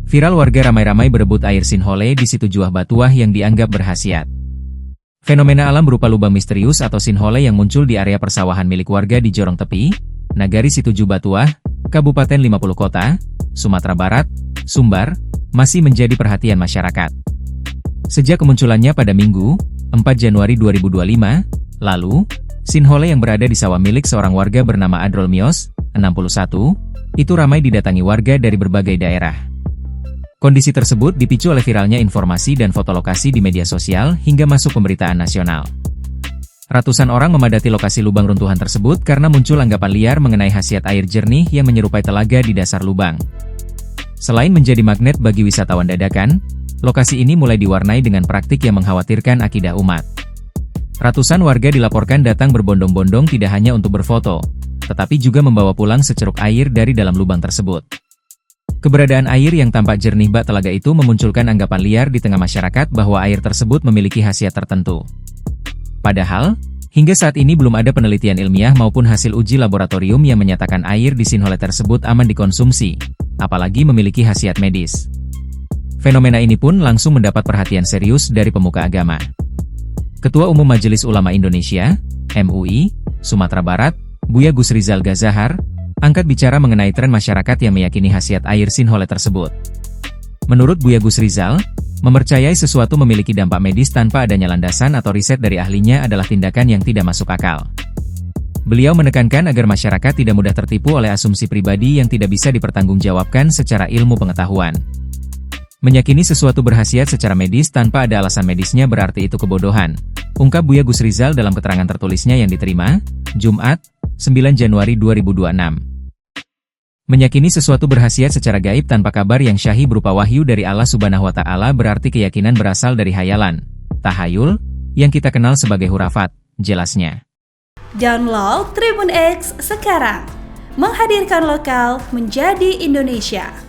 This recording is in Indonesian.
Viral warga ramai-ramai berebut air sinhole di situ Juah Batuah yang dianggap berkhasiat. Fenomena alam berupa lubang misterius atau sinhole yang muncul di area persawahan milik warga di Jorong Tepi, Nagari Situju Batuah, Kabupaten 50 Kota, Sumatera Barat, Sumbar, masih menjadi perhatian masyarakat. Sejak kemunculannya pada Minggu, 4 Januari 2025, lalu, sinhole yang berada di sawah milik seorang warga bernama Adrol Mios, 61, itu ramai didatangi warga dari berbagai daerah. Kondisi tersebut dipicu oleh viralnya informasi dan foto lokasi di media sosial hingga masuk pemberitaan nasional. Ratusan orang memadati lokasi lubang runtuhan tersebut karena muncul anggapan liar mengenai khasiat air jernih yang menyerupai telaga di dasar lubang. Selain menjadi magnet bagi wisatawan dadakan, lokasi ini mulai diwarnai dengan praktik yang mengkhawatirkan akidah umat. Ratusan warga dilaporkan datang berbondong-bondong tidak hanya untuk berfoto, tetapi juga membawa pulang seceruk air dari dalam lubang tersebut. Keberadaan air yang tampak jernih bak telaga itu memunculkan anggapan liar di tengah masyarakat bahwa air tersebut memiliki khasiat tertentu. Padahal, hingga saat ini belum ada penelitian ilmiah maupun hasil uji laboratorium yang menyatakan air di sinhole tersebut aman dikonsumsi, apalagi memiliki khasiat medis. Fenomena ini pun langsung mendapat perhatian serius dari pemuka agama. Ketua Umum Majelis Ulama Indonesia, MUI, Sumatera Barat, Buya Gusrizal Gazahar, angkat bicara mengenai tren masyarakat yang meyakini khasiat air sinhole tersebut. Menurut Buya Gusrizal, mempercayai sesuatu memiliki dampak medis tanpa adanya landasan atau riset dari ahlinya adalah tindakan yang tidak masuk akal. Beliau menekankan agar masyarakat tidak mudah tertipu oleh asumsi pribadi yang tidak bisa dipertanggungjawabkan secara ilmu pengetahuan. Menyakini sesuatu berkhasiat secara medis tanpa ada alasan medisnya berarti itu kebodohan, ungkap Buya Gusrizal dalam keterangan tertulisnya yang diterima, Jumat, 9 Januari 2026. Menyakini sesuatu berkhasiat secara gaib tanpa kabar yang syahih berupa wahyu dari Allah Subhanahu wa Ta'ala berarti keyakinan berasal dari hayalan, tahayul, yang kita kenal sebagai hurafat, jelasnya. Download Tribun X sekarang, menghadirkan lokal menjadi Indonesia.